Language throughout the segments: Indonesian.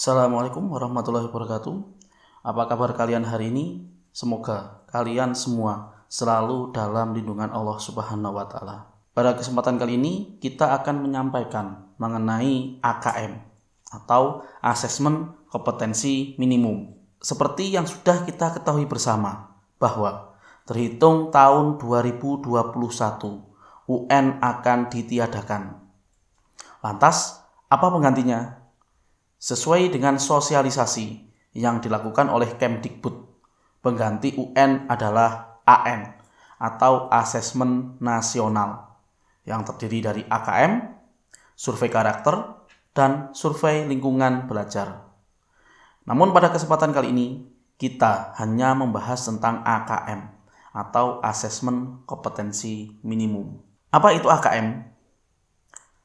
Assalamualaikum warahmatullahi wabarakatuh. Apa kabar kalian hari ini? Semoga kalian semua selalu dalam lindungan Allah Subhanahu wa taala. Pada kesempatan kali ini kita akan menyampaikan mengenai AKM atau Asesmen Kompetensi Minimum. Seperti yang sudah kita ketahui bersama bahwa terhitung tahun 2021 UN akan ditiadakan. Lantas, apa penggantinya? Sesuai dengan sosialisasi yang dilakukan oleh Kemdikbud, pengganti UN adalah AN atau Asesmen Nasional yang terdiri dari AKM, survei karakter, dan survei lingkungan belajar. Namun pada kesempatan kali ini kita hanya membahas tentang AKM atau Asesmen Kompetensi Minimum. Apa itu AKM?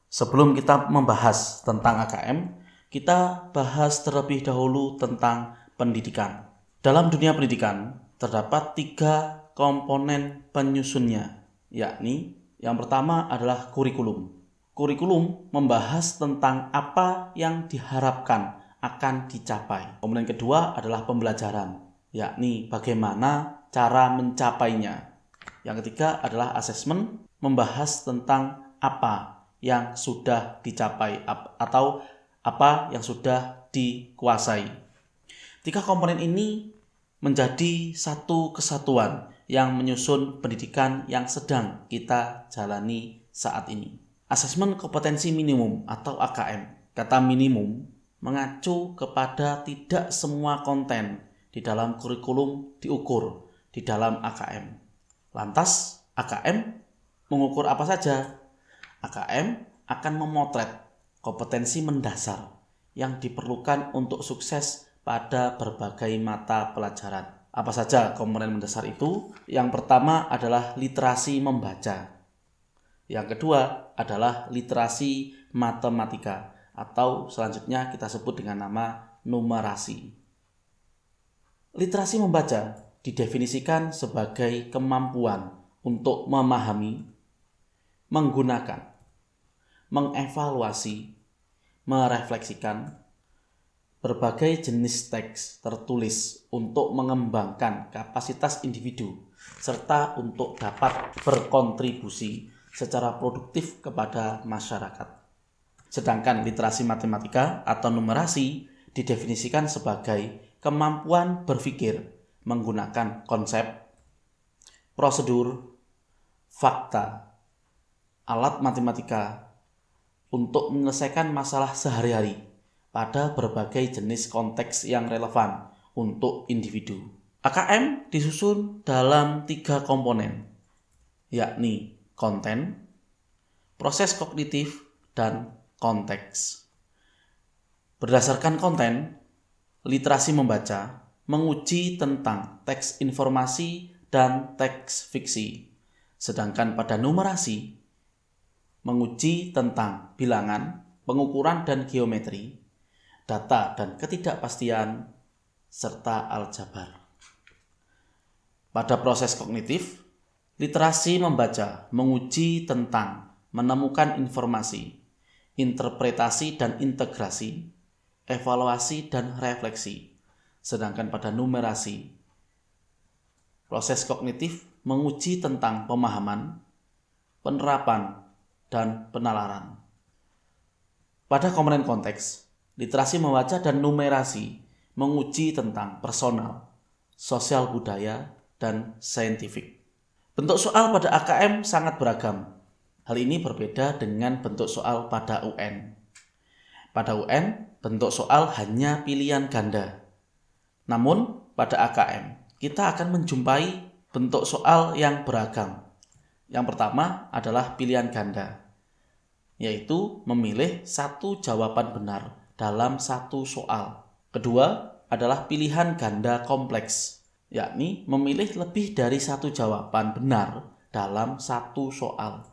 Sebelum kita membahas tentang AKM, kita bahas terlebih dahulu tentang pendidikan. Dalam dunia pendidikan, terdapat 3 komponen penyusunnya, yakni yang pertama adalah kurikulum. Kurikulum membahas tentang apa yang diharapkan akan dicapai. Komponen kedua adalah pembelajaran, yakni bagaimana cara mencapainya. Yang ketiga adalah asesmen, membahas tentang apa yang sudah dicapai atau apa yang sudah dikuasai. 3 komponen ini menjadi satu kesatuan yang menyusun pendidikan yang sedang kita jalani saat ini. Asesmen kompetensi minimum atau AKM. Kata minimum mengacu kepada tidak semua konten di dalam kurikulum diukur di dalam AKM. Lantas, AKM mengukur apa saja? AKM akan memotret kompetensi mendasar yang diperlukan untuk sukses pada berbagai mata pelajaran. Apa saja komponen mendasar itu? Yang pertama adalah literasi membaca. Yang kedua adalah literasi matematika atau selanjutnya kita sebut dengan nama numerasi. Literasi membaca didefinisikan sebagai kemampuan untuk memahami, menggunakan, mengevaluasi, merefleksikan berbagai jenis teks tertulis untuk mengembangkan kapasitas individu serta untuk dapat berkontribusi secara produktif kepada masyarakat. Sedangkan literasi matematika atau numerasi didefinisikan sebagai kemampuan berpikir menggunakan konsep, prosedur, fakta, alat matematika untuk menyelesaikan masalah sehari-hari pada berbagai jenis konteks yang relevan untuk individu. AKM disusun dalam 3 komponen, yakni konten, proses kognitif, dan konteks. Berdasarkan konten, literasi membaca menguji tentang teks informasi dan teks fiksi, sedangkan pada numerasi menguji tentang bilangan, pengukuran dan geometri, data dan ketidakpastian, serta aljabar. Pada proses kognitif, literasi membaca menguji tentang menemukan informasi, interpretasi dan integrasi, evaluasi dan refleksi. Sedangkan pada numerasi, proses kognitif menguji tentang pemahaman, penerapan, dan penalaran. Pada komponen konteks, literasi membaca dan numerasi menguji tentang personal, sosial budaya, dan saintifik. Bentuk soal pada AKM sangat beragam. Hal ini berbeda dengan bentuk soal pada UN. Pada UN, bentuk soal hanya pilihan ganda. Namun, pada AKM, kita akan menjumpai bentuk soal yang beragam. Yang pertama adalah pilihan ganda, yaitu memilih satu jawaban benar dalam satu soal. Kedua adalah pilihan ganda kompleks, yakni memilih lebih dari satu jawaban benar dalam satu soal.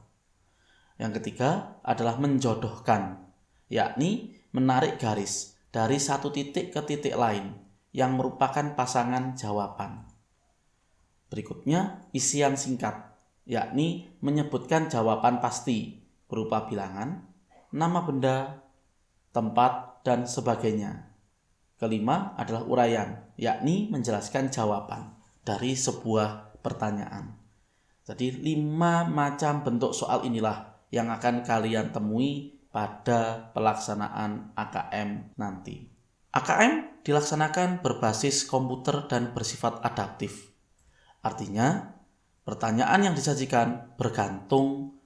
Yang ketiga adalah menjodohkan, yakni menarik garis dari satu titik ke titik lain yang merupakan pasangan jawaban. Berikutnya isian singkat, yakni menyebutkan jawaban pasti berupa bilangan, nama benda, tempat, dan sebagainya. Kelima adalah uraian, yakni menjelaskan jawaban dari sebuah pertanyaan. Jadi 5 macam bentuk soal inilah yang akan kalian temui pada pelaksanaan AKM nanti. AKM dilaksanakan berbasis komputer dan bersifat adaptif. Artinya, pertanyaan yang disajikan bergantung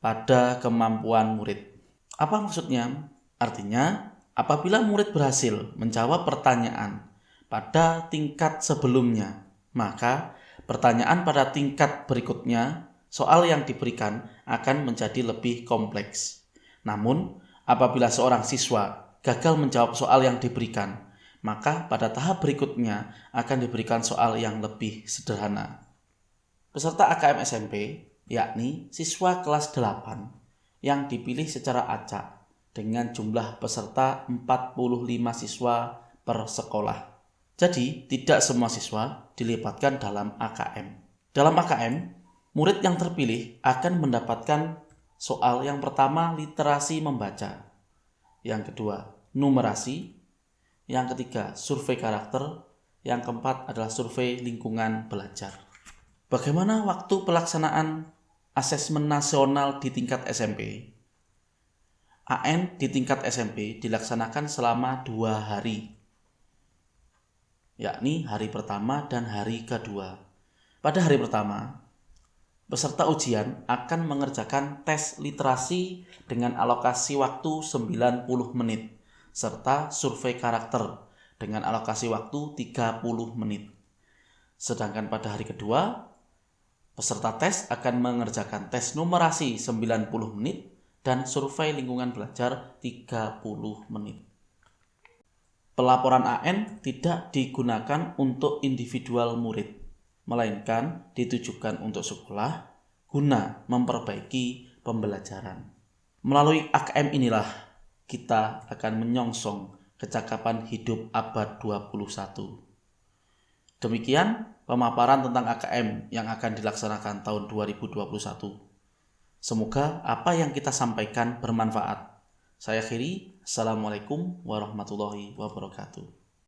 pada kemampuan murid. Apa maksudnya? Artinya, apabila murid berhasil menjawab pertanyaan pada tingkat sebelumnya, maka pertanyaan pada tingkat berikutnya, soal yang diberikan akan menjadi lebih kompleks. Namun, apabila seorang siswa gagal menjawab soal yang diberikan, maka pada tahap berikutnya akan diberikan soal yang lebih sederhana. Peserta AKM SMP, yakni siswa kelas 8, yang dipilih secara acak dengan jumlah peserta 45 siswa per sekolah. Jadi, tidak semua siswa dilibatkan dalam AKM. Dalam AKM, murid yang terpilih akan mendapatkan soal yang pertama literasi membaca, yang kedua numerasi, yang ketiga survei karakter, yang keempat adalah survei lingkungan belajar. Bagaimana waktu pelaksanaan asesmen nasional di tingkat SMP? AN di tingkat SMP dilaksanakan selama 2 hari, yakni hari pertama dan hari kedua. Pada hari pertama, peserta ujian akan mengerjakan tes literasi dengan alokasi waktu 90 menit, serta survei karakter dengan alokasi waktu 30 menit. Sedangkan pada hari kedua, peserta tes akan mengerjakan tes numerasi 90 menit dan survei lingkungan belajar 30 menit. Pelaporan AN tidak digunakan untuk individual murid, melainkan ditujukan untuk sekolah guna memperbaiki pembelajaran. Melalui AKM inilah kita akan menyongsong kecakapan hidup abad 21. Demikian pemaparan tentang AKM yang akan dilaksanakan tahun 2021. Semoga apa yang kita sampaikan bermanfaat. Saya akhiri. Assalamualaikum warahmatullahi wabarakatuh.